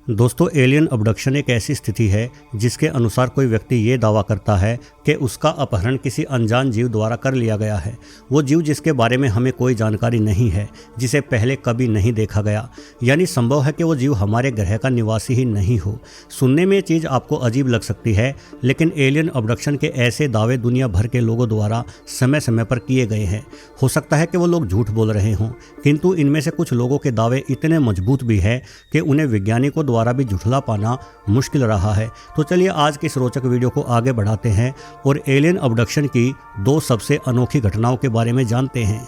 दोस्तों, alien abduction एक ऐसी स्थिति है जिसके अनुसार कोई व्यक्ति ये दावा करता है कि उसका अपहरण किसी अनजान जीव द्वारा कर लिया गया है। वो जीव जिसके बारे में हमें कोई जानकारी नहीं है, जिसे पहले कभी नहीं देखा गया, यानी संभव है कि वो जीव हमारे ग्रह का निवासी ही नहीं हो। सुनने में ये चीज़ आपको अजीब लग सकती है, लेकिन एलियन अबडक्शन के ऐसे दावे दुनिया भर के लोगों द्वारा समय समय पर किए गए हैं। हो सकता है कि वो लोग झूठ बोल रहे हों, किंतु इनमें से कुछ लोगों के दावे इतने मजबूत भी है कि उन्हें वैज्ञानिकों द्वारा भी झुठला पाना मुश्किल रहा है। तो चलिए आज की इस रोचक वीडियो को आगे बढ़ाते हैं और एलियन अबडक्शन की 2 सबसे अनोखी घटनाओं के बारे में जानते हैं।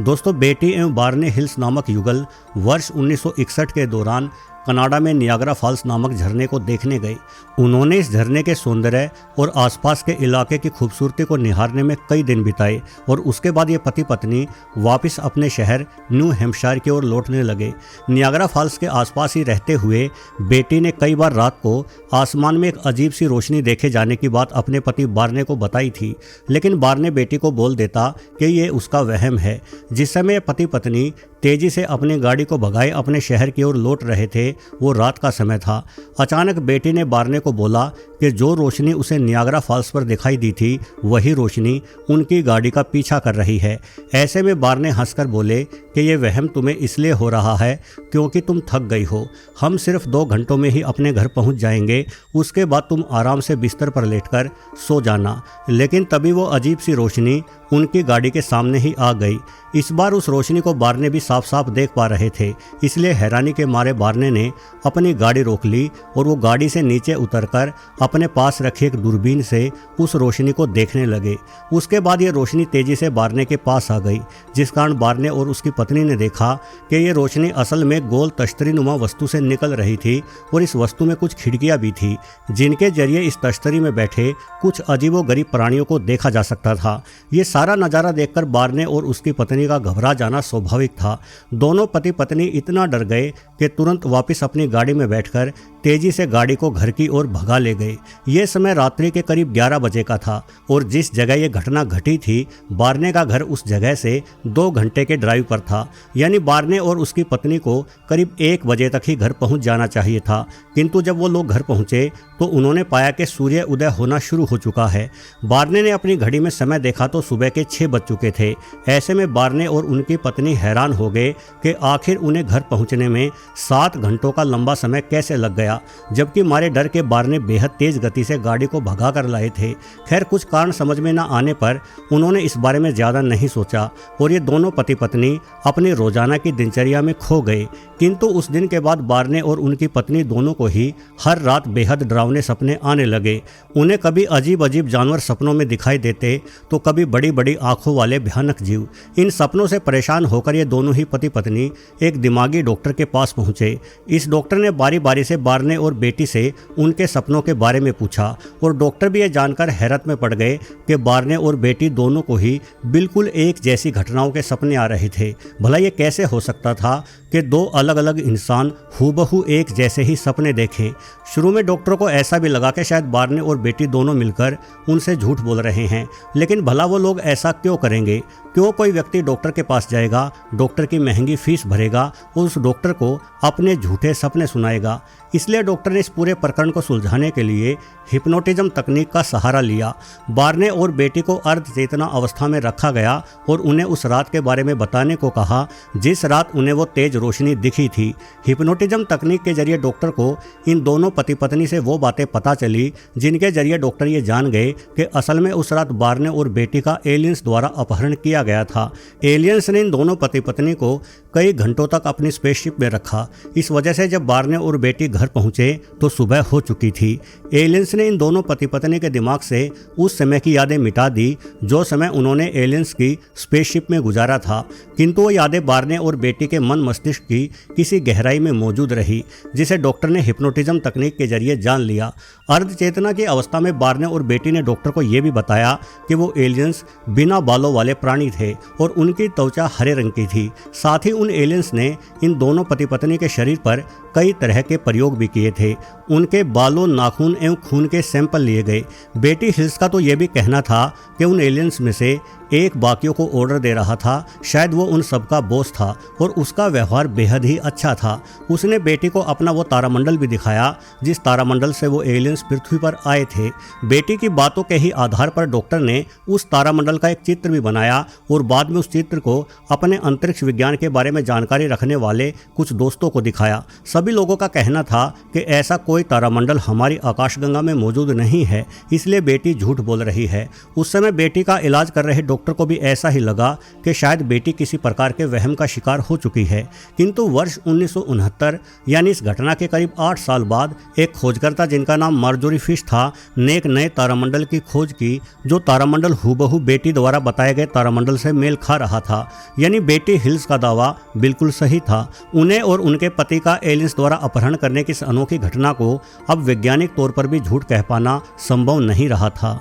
दोस्तों, बेटी एवं बार्ने हिल्स नामक युगल वर्ष 1961 के दौरान कनाडा में नियाग्रा फॉल्स नामक झरने को देखने गए। उन्होंने इस झरने के सौंदर्य और आसपास के इलाके की खूबसूरती को निहारने में कई दिन बिताए और उसके बाद ये पति पत्नी वापस अपने शहर न्यू हैम्पशायर की ओर लौटने लगे। नियाग्रा फॉल्स के आसपास ही रहते हुए बेटी ने कई बार रात को आसमान में एक अजीब सी रोशनी देखे जाने की बात अपने पति बार्ने को बताई थी, लेकिन बार्ने बेटी को बोल देता कि ये उसका वहम है। जिस समय पति पत्नी तेजी से अपनी गाड़ी को भगाए अपने शहर की ओर लौट रहे थे, वो रात का समय था। अचानक बेटी ने बार्ने को बोला कि जो रोशनी उसे नियाग्रा फॉल्स पर दिखाई दी थी, वही रोशनी उनकी गाड़ी का पीछा कर रही है। ऐसे में बार्ने हंसकर बोले कि ये वहम तुम्हें इसलिए हो रहा है क्योंकि तुम थक गई हो। हम सिर्फ 2 घंटों में ही अपने घर पहुंच जाएंगे, उसके बाद तुम आराम से बिस्तर पर लेटकर सो जाना। लेकिन तभी वो अजीब सी रोशनी उनकी गाड़ी के सामने ही आ गई। इस बार उस रोशनी को बार्ने भी साफ साफ देख पा रहे थे, इसलिए हैरानी के मारे बार्ने ने अपनी गाड़ी रोक ली और वो गाड़ी से नीचे उतरकर अपने पास रखे एक दूरबीन से उस रोशनी को देखने लगे। उसके बाद ये रोशनी तेजी से बार्ने के पास आ गई, जिस कारण बार्ने और उसकी पत्नी ने देखा कि ये रोशनी असल में गोल तश्तरीनुमा वस्तु से निकल रही थी और इस वस्तु में कुछ खिड़कियां भी थी, जिनके जरिए इस तश्तरी में बैठे कुछ अजीबोगरीब प्राणियों को देखा जा सकता था। ये सारा नज़ारा देखकर बार्ने और उसकी पत्नी का घबरा जाना स्वाभाविक था। दोनों पति पत्नी इतना डर गए कि तुरंत वापस अपनी गाड़ी में बैठकर तेजी से गाड़ी को घर की ओर भगा ले गए। ये समय रात्रि के करीब 11 बजे का था और जिस जगह ये घटना घटी थी, बार्ने का घर उस जगह से 2 घंटे के ड्राइव पर था। यानी बार्ने और उसकी पत्नी को करीब 1 बजे तक ही घर पहुंच जाना चाहिए था, किंतु जब वो लोग घर पहुंचे तो उन्होंने पाया कि सूर्य उदय होना शुरू हो चुका है। बार्ने ने अपनी घड़ी में समय देखा तो सुबह के 6 बज चुके थे। ऐसे में बार्ने और उनकी पत्नी हैरान हो गए कि आखिर उन्हें घर पहुंचने में 7 घंटों का लंबा समय कैसे लग गया, जबकि मारे डर के बार्ने बेहद तेज गति से गाड़ी को भगा कर लाए थे। खैर, कुछ कारण समझ में न आने पर उन्होंने इस बारे में ज़्यादा नहीं सोचा और ये दोनों पति पत्नी अपनी रोजाना की दिनचर्या में खो गए। किंतु उस दिन के बाद बार्ने और उनकी पत्नी दोनों को ही हर रात बेहद डरावने सपने आने लगे। उन्हें कभी अजीब अजीब जानवर सपनों में दिखाई देते तो कभी बड़ी बड़ी आंखों वाले भयानक जीव। इन सपनों से परेशान होकर ये दोनों ही पति पत्नी एक दिमागी डॉक्टर के पास पहुंचे। इस डॉक्टर ने बारी बारी से बार्ने और बेटी से उनके सपनों के बारे में पूछा और डॉक्टर भी ये जानकर हैरत में पड़ गए कि बार्ने और बेटी दोनों को ही बिल्कुल एक जैसी घटनाओं के सपने आ रहे थे। भला ये कैसे हो सकता था कि 2 अलग अलग इंसान हूबहू एक जैसे ही सपने देखें। शुरू में डॉक्टर को ऐसा भी लगा कि शायद बार्ने और बेटी दोनों मिलकर उनसे झूठ बोल रहे हैं, लेकिन भला वो लोग ऐसा क्यों करेंगे? क्यों कोई व्यक्ति डॉक्टर के पास जाएगा, डॉक्टर की महंगी फीस भरेगा और उस डॉक्टर को अपने झूठे सपने सुनाएगा? इसलिए डॉक्टर ने इस पूरे प्रकरण को सुलझाने के लिए हिप्नोटिज्म तकनीक का सहारा लिया। बार्ने और बेटी को अर्ध चेतना अवस्था में रखा गया और उन्हें उस रात के बारे में बताने को कहा जिस रात उन्हें वो तेज रोशनी दिखी थी। हिप्नोटिज्म तकनीक के जरिए डॉक्टर को इन दोनों पति पत्नी से वो बातें पता चली जिनके जरिए डॉक्टर ये जान गए कि असल में उस रात बार्ने और बेटी का एलियंस द्वारा अपहरण किया गया था। एलियंस ने इन दोनों पति पत्नी को कई घंटों तक अपनी स्पेसशिप में रखा। इस वजह से जब बार्ने और बेटी घर पहुंचे तो सुबह हो चुकी थी। एलियंस ने इन दोनों पति पत्नी के दिमाग से उस समय की यादें मिटा दी जो समय उन्होंने एलियंस की स्पेसशिप में गुजारा था, किंतु वो यादें बार्ने और बेटी के मन मस्तिष्क की किसी गहराई में मौजूद रही, जिसे डॉक्टर ने हिप्नोटिज्म तकनीक के जरिए जान लिया। अर्ध चेतना की अवस्था में बार्ने और बेटी ने डॉक्टर को यह भी बताया कि वो एलियंस बिना बालों वाले प्राणी थे और उनकी त्वचा हरे रंग की थी। साथ ही उन एलियंस ने इन दोनों पति पत्नी के शरीर पर कई तरह के प्रयोग भी किए थे। उनके बालों, नाखून एवं खून के सैंपल लिए गए। बेटी हिल्स का तो यह भी कहना था कि उन एलियंस में से एक बाकियों को ऑर्डर दे रहा था। शायद वो उन सबका बॉस था और उसका व्यवहार बेहद ही अच्छा था। उसने बेटी को अपना वो तारामंडल भी दिखाया जिस तारामंडल से वो एलियंस पृथ्वी पर आए थे। बेटी की बातों के ही आधार पर डॉक्टर ने उस तारामंडल का एक चित्र भी बनाया और बाद में उस चित्र को अपने अंतरिक्ष विज्ञान के बारे में जानकारी रखने वाले कुछ दोस्तों को दिखाया। सभी लोगों का कहना था कि ऐसा कोई तारामंडल हमारी आकाशगंगा में मौजूद नहीं है, इसलिए बेटी झूठ बोल रही है। उस समय बेटी का इलाज कर रहे डॉक्टर को भी ऐसा ही लगा कि शायद बेटी किसी प्रकार के वहम का शिकार हो चुकी है। किंतु वर्ष 1969 यानी इस घटना के करीब 8 साल बाद एक खोजकर्ता जिनका नाम मार्जोरी फिश था ने एक नए तारामंडल की खोज की जो तारामंडल हूबहू बेटी द्वारा बताए गए तारामंडल से मेल खा रहा था। यानी बेटी हिल्स का दावा बिल्कुल सही था। उन्हें और उनके पति का एलियंस द्वारा अपहरण करने की इस अनोखी घटना को अब वैज्ञानिक तौर पर भी झूठ कह पाना संभव नहीं रहा था।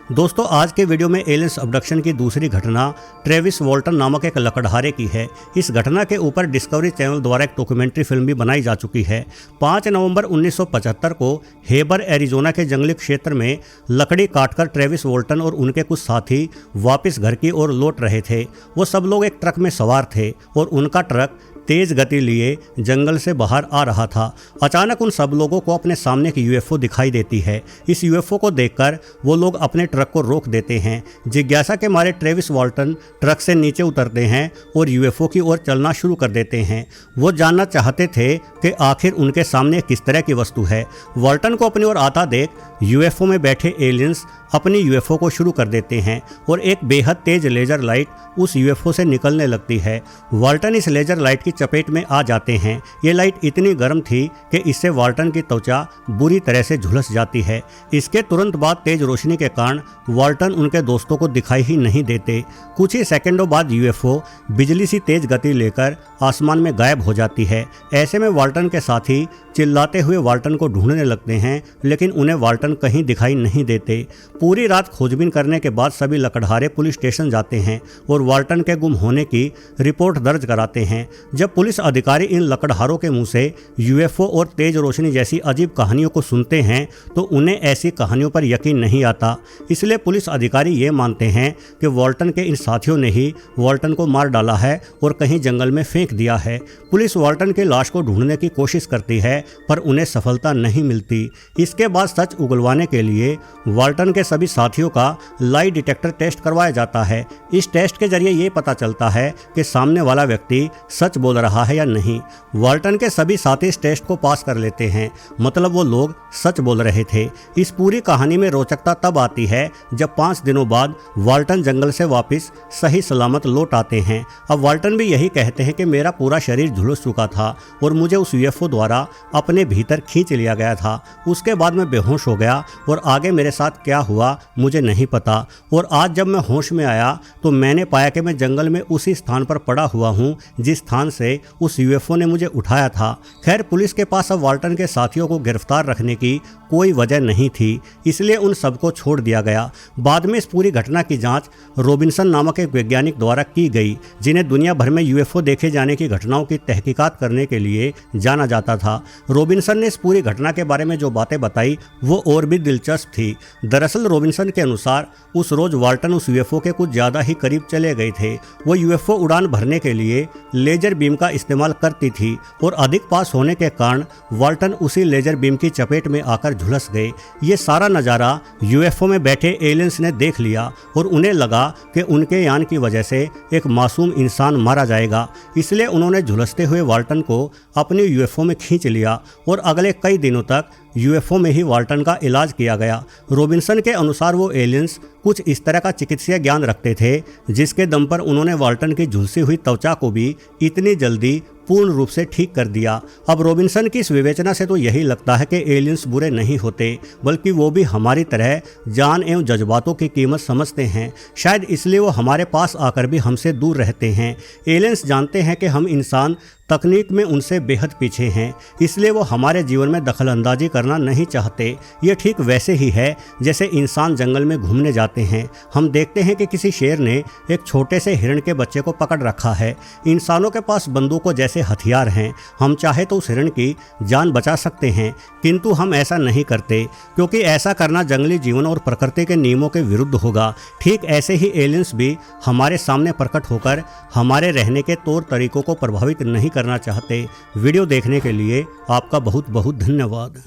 दोस्तों, आज के वीडियो में एलियंस अबडक्शन की दूसरी घटना ट्रेविस वॉल्टन नामक एक लकड़हारे की है। इस घटना के ऊपर डिस्कवरी चैनल द्वारा एक डॉक्यूमेंट्री फिल्म भी बनाई जा चुकी है। 5 नवंबर 1975 को हेबर एरिजोना के जंगली क्षेत्र में लकड़ी काटकर ट्रेविस वॉल्टन और उनके कुछ साथी वापस घर की ओर लौट रहे थे। वो सब लोग एक ट्रक में सवार थे और उनका ट्रक तेज गति लिए जंगल से बाहर आ रहा था। अचानक उन सब लोगों को अपने सामने एक यूएफओ दिखाई देती है। इस यूएफओ को देखकर वो लोग अपने ट्रक को रोक देते हैं। जिज्ञासा के मारे ट्रेविस वॉल्टन ट्रक से नीचे उतरते हैं और यूएफओ की ओर चलना शुरू कर देते हैं। वो जानना चाहते थे कि आखिर उनके सामने किस तरह की वस्तु है। वॉल्टन को अपनी ओर आता देख यूएफओ में बैठे एलियंस अपनी यूएफओ को शुरू कर देते हैं और एक बेहद तेज लेजर लाइट उस यूएफओ से निकलने लगती है। वॉल्टन इस लेजर लाइट की चपेट में आ जाते हैं। ये लाइट इतनी गर्म थी कि इससे वॉल्टन की त्वचा बुरी तरह से झुलस जाती है। इसके तुरंत बाद तेज रोशनी के कारण वॉल्टन उनके दोस्तों को दिखाई ही नहीं देते। कुछ ही सेकंडों बाद यूएफओ बिजली सी तेज गति लेकर आसमान में गायब हो जाती है। ऐसे में वॉल्टन के साथी चिल्लाते हुए वॉल्टन को ढूंढने लगते हैं, लेकिन उन्हें वॉल्टन कहीं दिखाई नहीं देते। पूरी रात खोजबीन करने के बाद सभी लकड़हारे पुलिस स्टेशन जाते हैं और वॉल्टन के गुम होने की रिपोर्ट दर्ज कराते हैं। जब पुलिस अधिकारी इन लकड़हारों के मुंह से यूएफओ और तेज रोशनी जैसी अजीब कहानियों को सुनते हैं तो उन्हें ऐसी कहानियों पर यकीन नहीं आता। इसलिए पुलिस अधिकारी ये मानते हैं कि वॉल्टन के इन साथियों ने ही वॉल्टन को मार डाला है और कहीं जंगल में फेंक दिया है। पुलिस वॉल्टन की लाश को ढूंढने की कोशिश करती है पर उन्हें सफलता नहीं मिलती। इसके बाद सच उगलवाने के लिए वॉल्टन के सभी साथियों का लाई डिटेक्टर टेस्ट करवाया जाता है। इस टेस्ट के जरिए ये पता चलता है कि सामने वाला व्यक्ति सच बोल रहा है या नहीं। वॉल्टन के सभी साथी इस टेस्ट को पास कर लेते हैं, मतलब वो लोग सच बोल रहे थे। इस पूरी कहानी में रोचकता तब आती है जब 5 दिनों बाद वॉल्टन जंगल से वापस सही सलामत लौट आते हैं। अब वॉल्टन भी यही कहते हैं कि मेरा पूरा शरीर झुलस चुका था और मुझे उस यूएफओ द्वारा अपने भीतर खींच लिया गया था। उसके बाद मैं बेहोश हो गया और आगे मेरे साथ क्या हुआ मुझे नहीं पता। और आज जब मैं होश में आया तो मैंने पाया कि मैं जंगल में उसी स्थान पर पड़ा हुआ हूँ जिस स्थान से उस यूएफओ ने मुझे उठाया था। खैर, पुलिस के पास अब वॉल्टन के साथियों को गिरफ्तार रखने की कोई वजह नहीं थी, इसलिए उन सबको छोड़ दिया गया। बाद में इस पूरी घटना की जांच रॉबिन्सन नामक एक वैज्ञानिक द्वारा की गई, जिन्हें दुनिया भर में यूएफओ देखे जाने की घटनाओं की तहकीकात करने के लिए जाना जाता था। रॉबिन्सन ने इस पूरी घटना के बारे में जो बातें बताई वो और भी दिलचस्प थी। दरअसल रॉबिन्सन के अनुसार उस रोज वॉल्टन उस यूएफओ के कुछ ज़्यादा ही करीब चले गए थे। वो यूएफओ उड़ान भरने के लिए लेजर बीम का इस्तेमाल करती थी और अधिक पास होने के कारण वॉल्टन उसी लेजर बीम की चपेट में आकर झुलस गए। ये सारा नज़ारा यूएफओ में बैठे एलियंस ने देख लिया और उन्हें लगा कि उनके यान की वजह से एक मासूम इंसान मारा जाएगा। इसलिए उन्होंने झुलसते हुए वॉल्टन को अपने यूएफओ में खींच लिया और अगले कई दिनों तक यूएफओ में ही वॉल्टन का इलाज किया गया। रॉबिन्सन के अनुसार वो एलियंस कुछ इस तरह का चिकित्सीय ज्ञान रखते थे जिसके दम पर उन्होंने वॉल्टन की झुलसी हुई त्वचा को भी इतनी जल्दी पूर्ण रूप से ठीक कर दिया। अब रॉबिन्सन की इस विवेचना से तो यही लगता है कि एलियंस बुरे नहीं होते, बल्कि वो भी हमारी तरह जान एवं जज्बातों की कीमत समझते हैं। शायद इसलिए वो हमारे पास आकर भी हमसे दूर रहते हैं। एलियंस जानते हैं कि हम इंसान तकनीक में उनसे बेहद पीछे हैं, इसलिए वो हमारे जीवन में दखल अंदाजी करना नहीं चाहते। ये ठीक वैसे ही है जैसे इंसान जंगल में घूमने जाते हैं। हम देखते हैं कि किसी शेर ने एक छोटे से हिरण के बच्चे को पकड़ रखा है। इंसानों के पास बंदूकों जैसे हथियार हैं, हम चाहे तो उस हिरण की जान बचा सकते हैं, किंतु हम ऐसा नहीं करते क्योंकि ऐसा करना जंगली जीवन और प्रकृति के नियमों के विरुद्ध होगा। ठीक ऐसे ही एलियंस भी हमारे सामने प्रकट होकर हमारे रहने के तौर तरीकों को प्रभावित नहीं करना चाहते। वीडियो देखने के लिए आपका बहुत बहुत धन्यवाद।